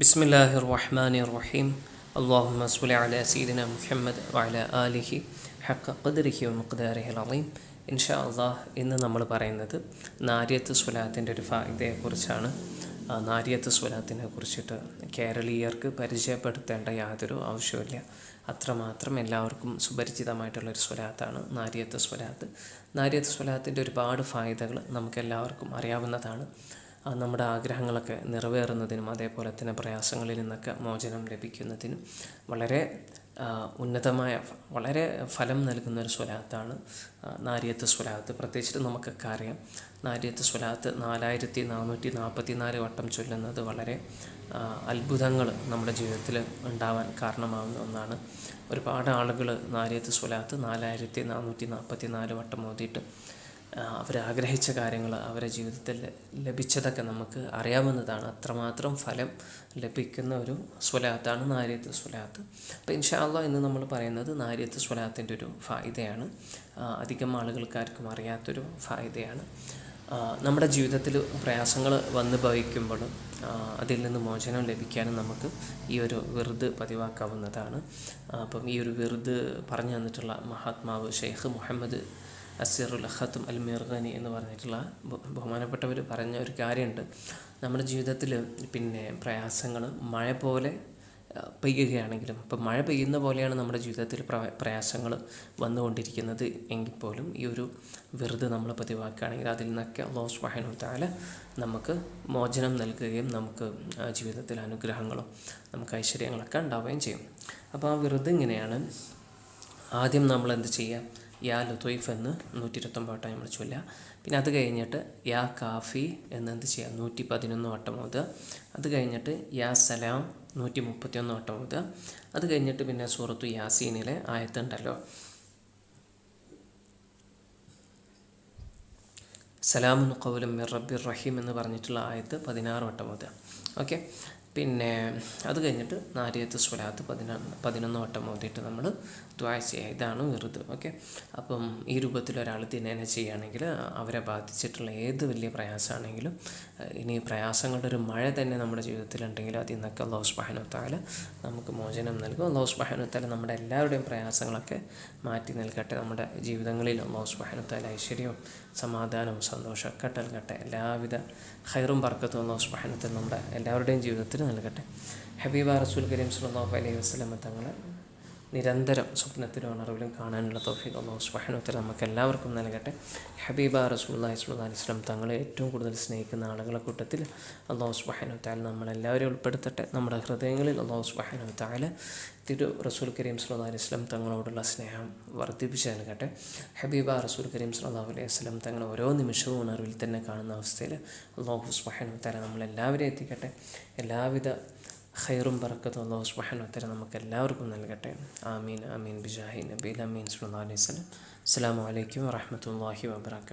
ബിസ്മില്ലാഹിർ റഹ്മാനിർ റഹീം. അല്ലാഹുമ്മ സ്വല്ലി അലാ സയ്യിദിനാ മുഹമ്മദ് വഅലാ ആലിഹി ഹഖ ഖദ്രിഹി വമിഖ്ദാരിഹിൽ അളീം. ഇൻഷാ അല്ലാഹ് ഇന്ന് നമ്മൾ പറയുന്നത് നാരിയത്ത് സ്വലാത്തിൻ്റെ ഒരു ഫായിദയെക്കുറിച്ചാണ്. നാരിയത്ത് സ്വലാത്തിനെ കുറിച്ചിട്ട് കേരളീയർക്ക് പരിചയപ്പെടുത്തേണ്ട യാതൊരു ആവശ്യമില്ല. അത്രമാത്രം എല്ലാവർക്കും സുപരിചിതമായിട്ടുള്ളൊരു സ്വലാത്താണ് നാരിയത്ത് സ്വലാത്ത്. നാരിയത്ത് സ്വലാത്തിൻ്റെ ഒരുപാട് ഫായിദകൾ നമുക്കെല്ലാവർക്കും അറിയാവുന്നതാണ്. നമ്മുടെ ആഗ്രഹങ്ങളൊക്കെ നിറവേറുന്നതിനും അതേപോലെ തന്നെ പ്രയാസങ്ങളിൽ നിന്നൊക്കെ മോചനം ലഭിക്കുന്നതിനും വളരെ ഉന്നതമായ വളരെ ഫലം നൽകുന്നൊരു സ്വലാത്താണ് നാരിയത്ത് സ്വലാത്ത്. പ്രത്യേകിച്ചിട്ട് നമുക്കൊക്കെ അറിയാം, നാരിയത്ത് സ്വലാത്ത് 4444 വട്ടം ചൊല്ലുന്നത് വളരെ അത്ഭുതങ്ങൾ നമ്മുടെ ജീവിതത്തിൽ ഉണ്ടാവാൻ കാരണമാകുന്ന ഒന്നാണ്. ഒരുപാട് ആളുകൾ നാരിയത്ത് സ്വലാത്ത് 4444 വട്ടം ഓതിയിട്ട് അവരാഗ്രഹിച്ച കാര്യങ്ങൾ അവരുടെ ജീവിതത്തിൽ ലഭിച്ചതൊക്കെ നമുക്ക് അറിയാവുന്നതാണ്. അത്രമാത്രം ഫലം ലഭിക്കുന്ന ഒരു സ്വലാത്താണ് നാരിയത്ത് സ്വലാത്ത്. അപ്പോൾ ഇൻഷാ അല്ലാഹ് ഇന്ന് നമ്മൾ പറയുന്നത് നാരിയത്ത് സ്വലാത്തിൻ്റെ ഒരു ഫായിദയാണ്. അധികം ആളുകൾക്കാർക്കും അറിയാത്തൊരു ഫായിദയാണ്. നമ്മുടെ ജീവിതത്തിൽ പ്രയാസങ്ങൾ വന്ന് ഭവിക്കുമ്പോൾ അതിൽ നിന്ന് മോചനം ലഭിക്കാനും നമുക്ക് ഈ ഒരു വിറുദ് പതിവാക്കാവുന്നതാണ്. അപ്പം ഈ ഒരു വിറുദ് പറഞ്ഞു തന്നിട്ടുള്ള മഹാത്മാവ് ഷെയ്ഖ് മുഹമ്മദ് അസിറുൽ ഖത്തും അൽ മിർഗനി എന്ന് പറഞ്ഞിട്ടുള്ള ബഹുമാനപ്പെട്ടവർ പറഞ്ഞ ഒരു കാര്യമുണ്ട്. നമ്മുടെ ജീവിതത്തിൽ പ്രയാസങ്ങൾ മഴ പോലെ പെയ്യുകയാണെങ്കിലും, ഇപ്പം മഴ പെയ്യുന്ന പോലെയാണ് നമ്മുടെ ജീവിതത്തിൽ പ്രയാസങ്ങൾ വന്നുകൊണ്ടിരിക്കുന്നത് എങ്കിൽ പോലും ഈ ഒരു വിറുദ് നമ്മൾ പതിവാക്കുകയാണെങ്കിൽ അതിൽ നിന്നൊക്കെ അല്ലാഹു സുബ്ഹാനഹു വ തആല നമുക്ക് മോചനം നൽകുകയും നമുക്ക് ജീവിതത്തിൽ അനുഗ്രഹങ്ങളും നമുക്ക് ഐശ്വര്യങ്ങളൊക്കെ ഉണ്ടാവുകയും ചെയ്യും. അപ്പോൾ ആ വിറുദ് ഇങ്ങനെയാണ്. ആദ്യം നമ്മൾ എന്ത് ചെയ്യുക? യാ ലത്തീഫ് എന്ന് 129 വട്ടം നമ്മൾ ചൊല്ലുക. പിന്നെ അത് കഴിഞ്ഞിട്ട് യാ കാഫി എന്ന് എന്ത് ചെയ്യുക? 111 വട്ടം ഓതുക. അത് കഴിഞ്ഞിട്ട് യാ സലാം 131 വട്ടം ഓതുക. അത് കഴിഞ്ഞിട്ട് പിന്നെ സൂറത്തു യാസീനിലെ ആയത്തുണ്ടല്ലോ, സലാമുൻ ഖൗലൻ മിർ റബ്ബിർ റഹീം എന്ന് പറഞ്ഞിട്ടുള്ള ആയത്ത് 16 വട്ടം ഓതുക. ഓക്കെ. പിന്നെ അത് കഴിഞ്ഞിട്ട് നാരിയത്ത് സ്വലാത്ത് 11 വട്ടം ഓതിയിട്ട് നമ്മൾ ദുആ ചെയ്യുക. ഇതാണ് വിറുദ്. ഓക്കെ. അപ്പം ഈ രൂപത്തിൽ ഒരാൾ ദിനേന ചെയ്യുകയാണെങ്കിൽ അവരെ ബാധിച്ചിട്ടുള്ള ഏത് വലിയ പ്രയാസമാണെങ്കിലും, ഇനി പ്രയാസങ്ങളുടെ ഒരു മഴ തന്നെ നമ്മുടെ ജീവിതത്തിലുണ്ടെങ്കിൽ അതിൽ നിന്നൊക്കെ അല്ലാഹു സുബ്ഹാനഹു വ തആല നമുക്ക് മോചനം നൽകും. അല്ലാഹു സുബ്ഹാനഹു വ തആല നമ്മുടെ എല്ലാവരുടെയും പ്രയാസങ്ങളൊക്കെ മാറ്റി നൽകട്ടെ. നമ്മുടെ ജീവിതങ്ങളിൽ അല്ലാഹു സുബ്ഹാനഹു വ തആല ഐശ്വര്യവും സമാധാനവും സന്തോഷമൊക്കെ നൽകട്ടെ. എല്ലാവിധ ഖൈറും ബർക്കത്തും അല്ലാഹു സുബ്ഹാനഹു വ തആല നമ്മുടെ എല്ലാവരുടെയും ജീവിതത്തിൽ നൽകട്ടെ. ഹബീബ റസൂൽ കരീം സ്വല്ലല്ലാഹു അലൈഹി വസല്ലം തങ്ങളെ നിരന്തരം സ്വപ്നത്തിലും ഉണർവിലും കാണാനുള്ള തൗഫീഖ് അല്ലാഹു സുബ്ഹാനഹു വ തആല നമുക്ക് എല്ലാവർക്കും നൽകട്ടെ. ഹബീബ റസൂലുള്ളാഹി സ്വല്ലല്ലാഹു അലൈഹി വസല്ലം തങ്ങളെ ഏറ്റവും കൂടുതൽ സ്നേഹിക്കുന്ന ആളുകളെ കൂട്ടത്തിൽ അല്ലാഹു സുബ്ഹാനഹു വ തആല നമ്മളെല്ലാവരെയും ഉൾപ്പെടുത്തട്ടെ. നമ്മുടെ ഹൃദയങ്ങളിൽ അല്ലാഹു സുബ്ഹാനഹു വ തആല തിരു റസൂൽ കരീം സ്വല്ലല്ലാഹു അലൈഹി വസല്ലം തങ്ങളോടുള്ള സ്നേഹം വർദ്ധിപ്പിച്ച് നൽകട്ടെ. ഹബീബ റസൂൽ കരീം സ്വല്ലല്ലാഹു അലൈഹി വസല്ലം തങ്ങളെ ഓരോ നിമിഷവും ഉണർവിൽ തന്നെ കാണുന്ന അവസ്ഥയിൽ അല്ലാഹു സുബ്ഹാനഹു വ തആല നമ്മളെല്ലാവരെയും എത്തിക്കട്ടെ. എല്ലാവിധ ഖൈറും ബറക്കത്തും അല്ലാഹു സുബ്ഹാനഹു വ തആല നമുക്ക് എല്ലാവർക്കും നൽകട്ടെ. ആമീൻ ആമീൻ ബിജാഹി നബിയിൽ അമീൻ സ്വല്ലല്ലാഹു അലൈഹി വസല്ലം. അസ്സലാമു അലൈക്കും വറഹ്മത്തുള്ളാഹി വബറകാതുഹു.